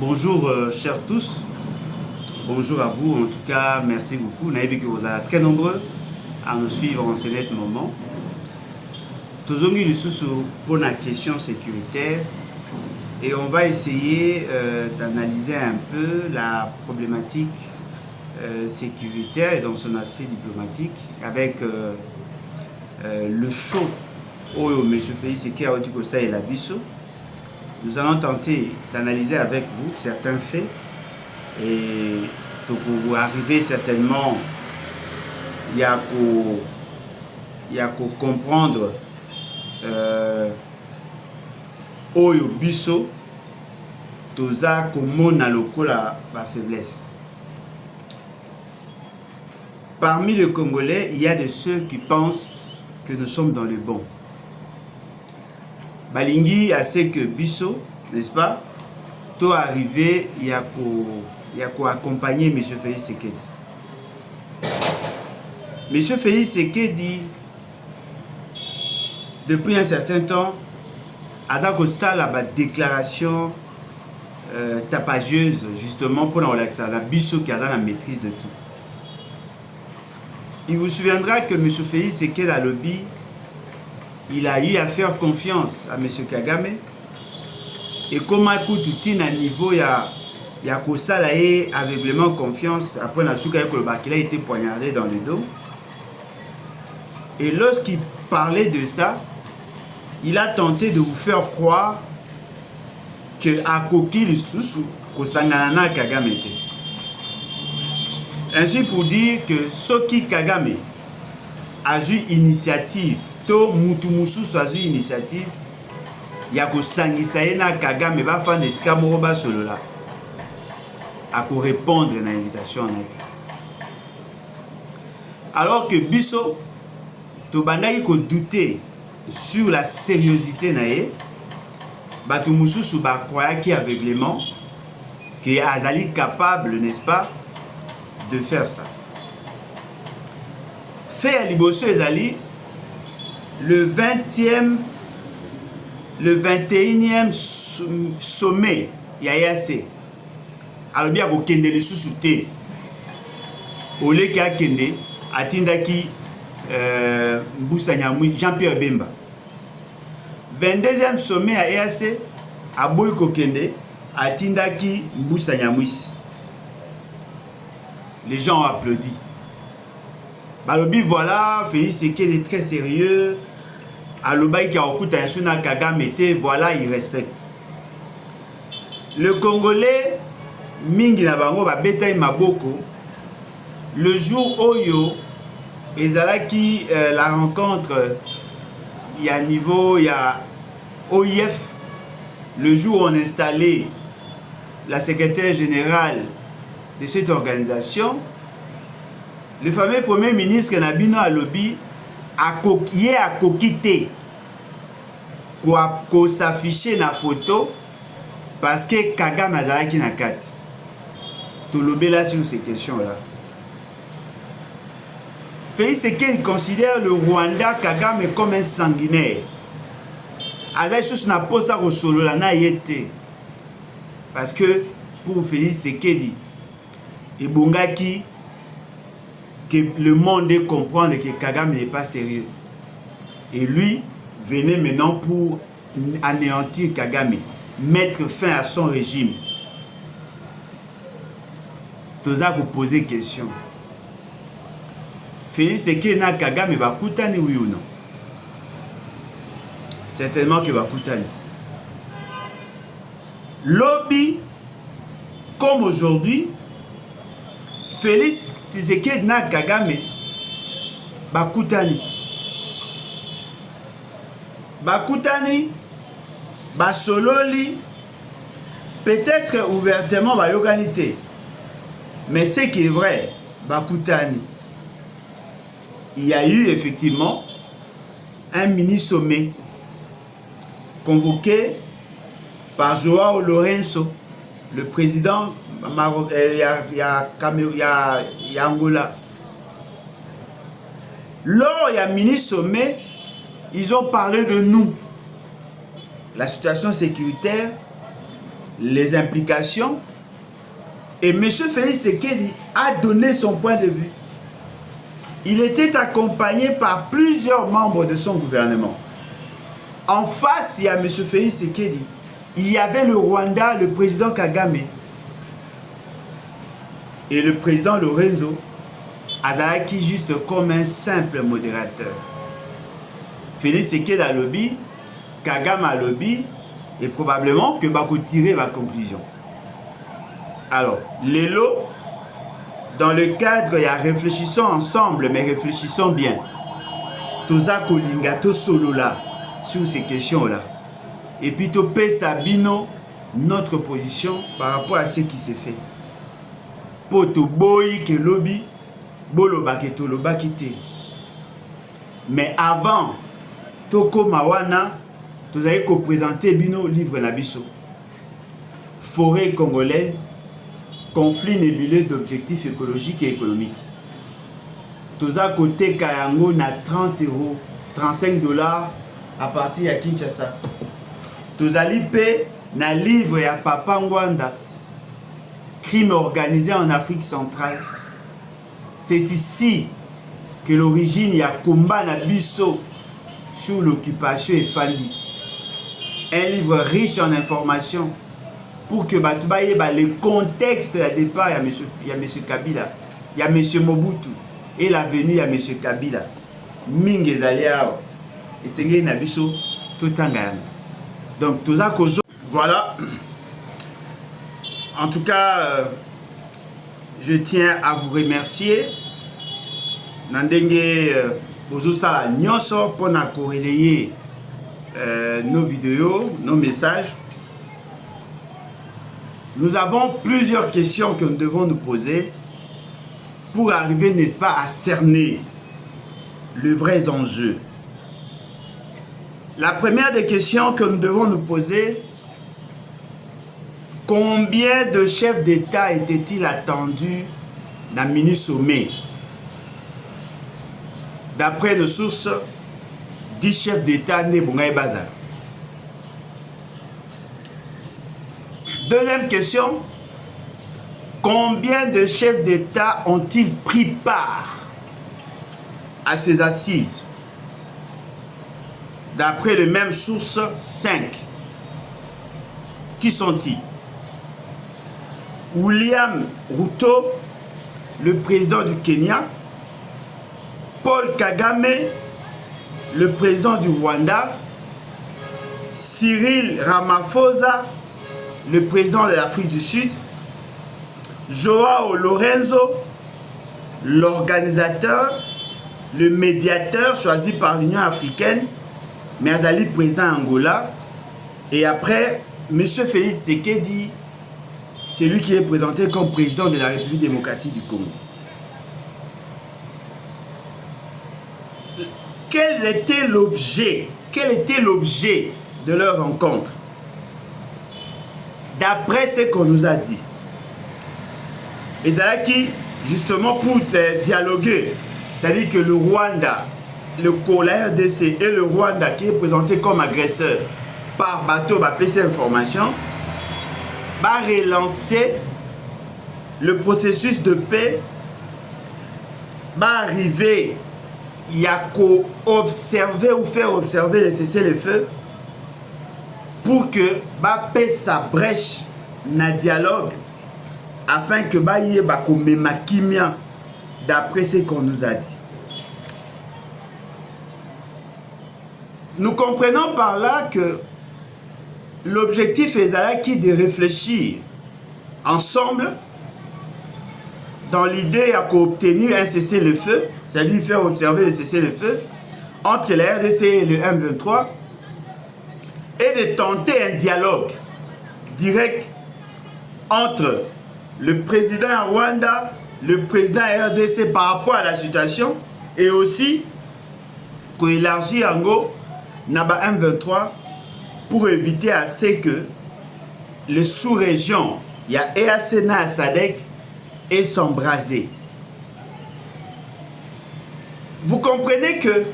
Bonjour chers tous, bonjour à vous, en tout cas merci beaucoup. Nous avons vu que vous êtes très nombreux à nous suivre en ce net moment. Toujours pour la question sécuritaire et on va essayer d'analyser un peu la problématique sécuritaire et dans son aspect diplomatique avec le show où M. Félix Sekedi et la Bissot. Nous allons tenter d'analyser avec vous certains faits et pour vous arriver certainement, il y a pour comprendre Oyo Bisso, Toza Komona Lokola la faiblesse. Parmi les Congolais, il y a de ceux qui pensent que nous sommes dans le bon. Balingi a ce que Bisso, n'est-ce pas, tout arrivé, il y a pour accompagner M. Félix Sekedi. M. Félix Sekedi, depuis un certain temps, a la déclaration tapageuse, justement, pour la Bisso qui a la maîtrise de tout. Il vous souviendra que M. Félix Sekedi a lobby. Il a eu à faire confiance à M. Kagame et comme à coup tout à niveau il y a aveuglément confiance après qu'il a été poignardé dans le dos et lorsqu'il parlait de ça il a tenté de vous faire croire que Akoki le Soussou Kosanganana Kagame était ainsi pour dire que Soki Kagame a eu initiative to mutu mususu azu initiative ya kosangisa ye na Kagame bafanda esika moko basolola ako répondre na invitation neti alors que biso tobandaki ko douter sur la sérieuxité na ye batu mususu bakroyaki aveuglément que azali capable, n'est-ce pas, de faire ça. Fait à liboso ezali le 21e sommet ya EAC alobi ya kokende lisusu te oleki akende atindaki Mbusa Nyamwisi Jean-Pierre Bemba 22e sommet ya EAC aboyi kokende atindaki Mbusa Nyamwisi. Les gens ont applaudi. Balobi voilà, Félix Sekedi est très sérieux. Alobai qui a okuta yasuna Kagame était, voilà, il respecte. Le Congolais, mingi na bango ba betaï maboko, le jour Oyo, ezalaki la rencontre, il y a niveau, il y a OIF, le jour où on installait la secrétaire générale de cette organisation, le fameux premier ministre Nabino Alobi a kokité ko s'afficher na photo parce que Kagame azalaki na kati. To lobela sur ces questions-là. Félix Sekedi considère le Rwanda Kagame comme un sanguinaire. Azali sous na posa ko solola na yete. Parce que pour Félix Sekedi et Bongaki que le monde comprend que Kagame n'est pas sérieux. Et lui venait maintenant pour anéantir Kagame, mettre fin à son régime. Toza vous poser question. Félix Sekedi na Kagame va koutani oui ou non? Certainement que va koutani. Lobby, comme aujourd'hui, Félix Sekedi na Kagame bakutani basololi peut-être ouvertement bayokanité mais ce qui est vrai bakutani il y a eu effectivement un mini sommet convoqué par Joao Lourenço, le président il y a Angola. Lors il y a mini sommet, ils ont parlé de nous. La situation sécuritaire les implications. Et M. Félix Tshisekedi a donné son point de vue. Il était accompagné par plusieurs membres de son gouvernement. En face, il y a M. Félix Tshisekedi. Il y avait le Rwanda, le président Kagame et le président Lorenzo Azalaki juste comme un simple modérateur. Félix Tshisekedi a lobby, Kagame a lobby, et probablement que va tirer ma conclusion. Alors, Lelo, dans le cadre, il y a réfléchissons ensemble, mais réfléchissons bien. Toza Kolinga, to solo là, sur ces questions-là. Et puis, Topé Sabino, notre position par rapport à ce qui s'est fait. Poto boy ke lobby, bolo baketo lo bakite. Mais avant, Toko Mawana, vous avez présenté Bino livre Nabiso. Forêt congolaise, conflit nébuleux d'objectifs écologiques et économiques. Toza côté Kayango na 30 €, 35 $ à partir de Kinshasa. Toza lipe na livre ya Papa Ngwanda, crime organisé en Afrique centrale. C'est ici que l'origine y a combat Nabiso sur l'occupation et Fandi. Un livre riche en informations pour que Batoubaye le contexte de départ, il y a M. Kabila, il y a M. Mobutu et l'avenir, il y a M. Kabila. Mingue Zaliao et Sengé Nabiso tout en. Donc, tout ça, voilà. En tout cas, je tiens à vous remercier. Nandenge Bozosala Nyonso pour corréler nos vidéos, nos messages. Nous avons plusieurs questions que nous devons nous poser pour arriver, n'est-ce pas, à cerner les vrais enjeux. La première des questions que nous devons nous poser, combien de chefs d'État étaient-ils attendus dans le mini-sommet? D'après nos sources, 10 chefs d'État né Bongaï Bazar. Deuxième question, combien de chefs d'État ont-ils pris part à ces assises? D'après les mêmes sources, 5. Qui sont-ils? William Ruto, le président du Kenya, Paul Kagame, le président du Rwanda, Cyril Ramaphosa, le président de l'Afrique du Sud, Joao Lorenzo, l'organisateur, le médiateur choisi par l'Union africaine, Merzali, président Angola, et après, M. Félix Tshisekedi, c'est lui qui est présenté comme président de la République démocratique du Congo. Quel était l'objet de leur rencontre? D'après ce qu'on nous a dit, Ezalaki, justement pour dialoguer, c'est-à-dire que le Rwanda, la RDC et le Rwanda qui est présenté comme agresseur par bateau, va passer information, va relancer le processus de paix, va arriver, il y a qu'à observer ou faire observer les cessez-le-feu pour que va paix sa brèche na dialogue afin que va y ait kimia d'après ce qu'on nous a dit. Nous comprenons par là que l'objectif est de réfléchir ensemble dans l'idée à obtenir un cessez-le-feu, c'est-à-dire faire observer le cessez-le-feu entre la RDC et le M23 et de tenter un dialogue direct entre le président Rwanda, le président RDC par rapport à la situation et aussi qu'élargir en gros Naba M23 pour éviter à ce que les sous-régions, il y a EACNA et SADC, et s'embraser. Vous comprenez que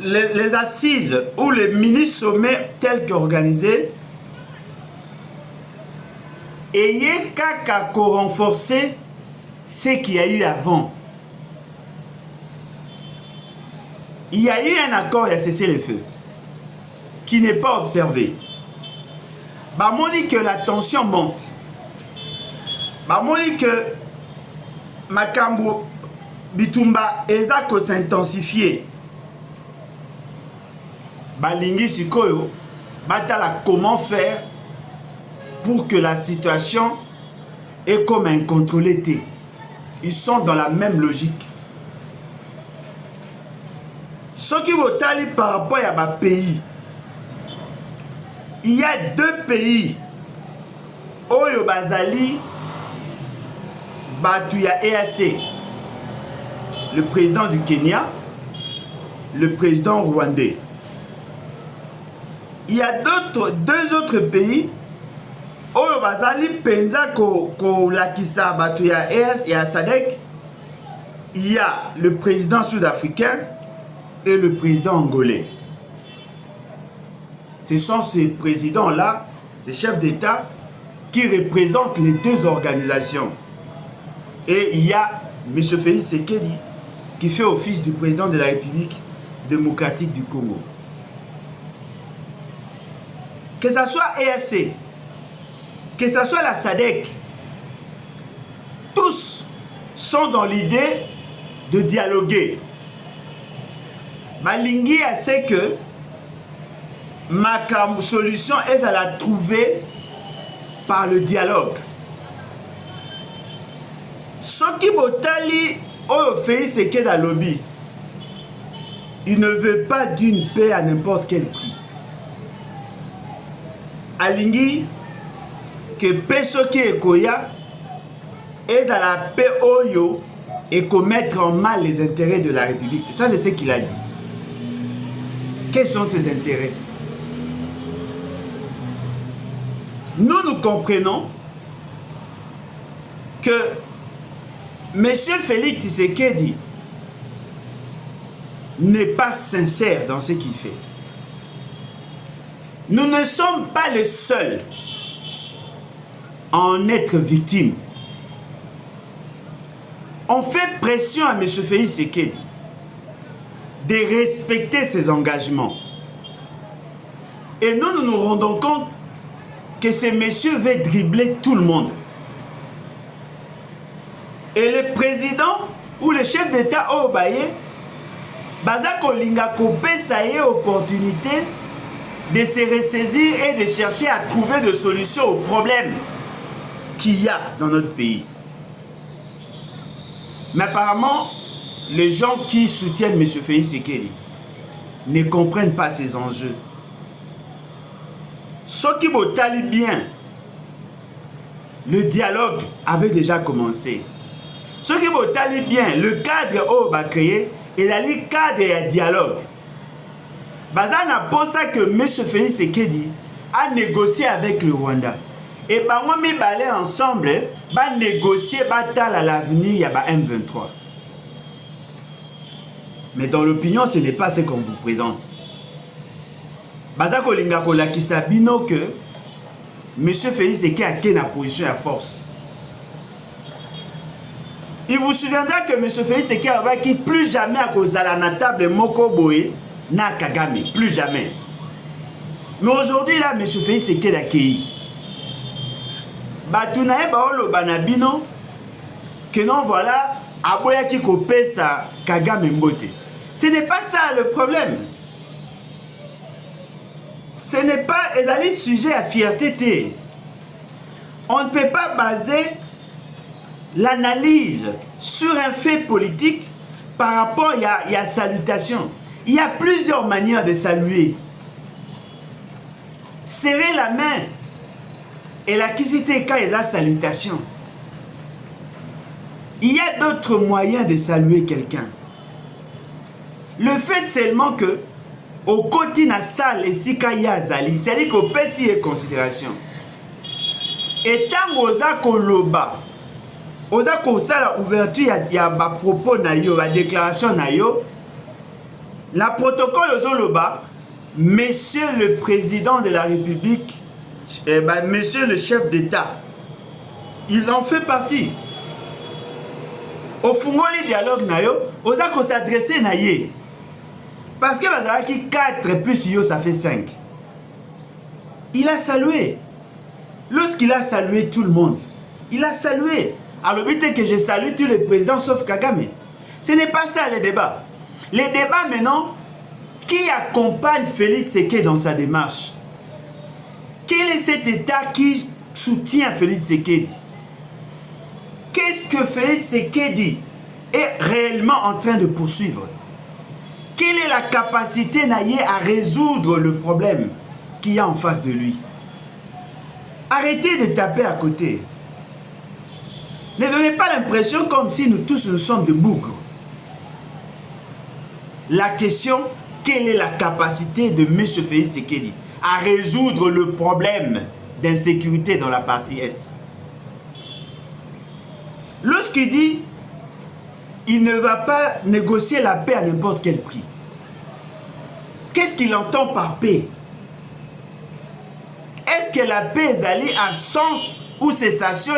les assises ou les mini-sommets tels qu'organisés, ayez qu'à renforcer ce qu'il y a eu avant. Il y a eu un accord à cesser les feux qui n'est pas observé. On dit que la tension monte. On dit que Makambo Bitumba Ezako s'intensifier. Balingi Sikoyo, batala comment faire pour que la situation est comme incontrôlée. Ils sont dans la même logique. Ce qui est par rapport à ma pays, il y a deux pays. Oyo Bazali, Batuya EAC, le président du Kenya, le président rwandais. Il y a deux autres pays. Oyo Bazali Penza ko Lakisa Batuya EAC et à Sadek. Il y a le président sud-africain et le président angolais. Ce sont ces présidents-là, ces chefs d'État, qui représentent les deux organisations. Et il y a M. Félix Tshisekedi qui fait office du président de la République démocratique du Congo. Que ce soit EAC, que ce soit la SADC, tous sont dans l'idée de dialoguer. Malingi a sait que ma solution est à la trouver par le dialogue. Ce qui botali au fait c'est que dans le lobby, il ne veut pas d'une paix à n'importe quel prix. Alingi que peso qui est koya est dans la paix oyo et commettre en mal les intérêts de la République. Ça c'est ce qu'il a dit. Quels sont ses intérêts? Nous comprenons que M. Félix Tshisekedi n'est pas sincère dans ce qu'il fait. Nous ne sommes pas les seuls à en être victimes. On fait pression à M. Félix Tshisekedi de respecter ses engagements. Et nous nous rendons compte que ce monsieur veut dribbler tout le monde. Et le président ou le chef d'État au Baye, Bazako Linga Kopé, ça y est, opportunité de se ressaisir et de chercher à trouver des solutions aux problèmes qu'il y a dans notre pays. Mais apparemment, les gens qui soutiennent M. Félix Tshisekedi ne comprennent pas ces enjeux. Ce qui m'otali bien, le dialogue avait déjà commencé. Ce qui m'otali bien, le cadre au bas créé, il a le cadre et dialogue. Bazana pour ça que M. Félix Tshisekedi a négocié avec le Rwanda. Et bango mi balé ensemble, ba négocier batal à l'avenir, il y a M23. Mais dans l'opinion, ce n'est pas ce qu'on vous présente. Bazako linga kolakisa bino que M. Félix Tshisekedi a quelle position à force. Il vous souviendra que M. Félix Tshisekedi a dit plus jamais à cause de la table Moko Boye na Kagame, plus jamais. Mais aujourd'hui là, M. Félix Tshisekedi a accueilli. Batunae baolo banabino que non voilà aboya ki kopesa Kagame mbote. Ce n'est pas ça le problème. Ce n'est pas un sujet à fierté. On ne peut pas baser l'analyse sur un fait politique par rapport à salutation. Il y a plusieurs manières de saluer. Serrer la main et la quisité quand il y a la salutation. Il y a d'autres moyens de saluer quelqu'un. Le fait seulement que au côté na salle et si kaya zali, c'est-à-dire qu'au pesi et considération. Et tant oza koloba, oza kosala ouverture ya ba propos na yo, ba déclaration na yo, La protocole aux Oloba, Monsieur le Président de la République, Monsieur le chef d'État, il en fait partie. Au fond, les dialogues, on a s'adresser à lui. Parce que 4 plus yo, ça fait 5. Il a salué. Lorsqu'il a salué tout le monde, il a salué. Alors, le but est que je salue tous les présidents sauf Kagame. Ce n'est pas ça le débat. Le débat maintenant, qui accompagne Félix Tshisekedi dans sa démarche? Quel est cet État qui soutient Félix Tshisekedi? Qu'est-ce que Félix Tshisekedi est réellement en train de poursuivre? Quelle est la capacité Naye à résoudre le problème qu'il y a en face de lui? Arrêtez de taper à côté. Ne donnez pas l'impression comme si nous tous nous sommes de bougres. La question, quelle est la capacité de M. Félix Tshisekedi à résoudre le problème d'insécurité dans la partie Est? Lorsqu'il dit il ne va pas négocier la paix à n'importe quel prix, qu'est-ce qu'il entend par paix? Est-ce que la paix est allée à sens ou cessation,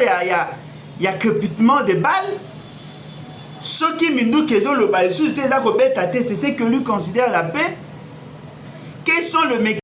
il y a crépitement de balles? Ce qui m'indique que c'est ce que lui considère la paix. Quels sont les mécanismes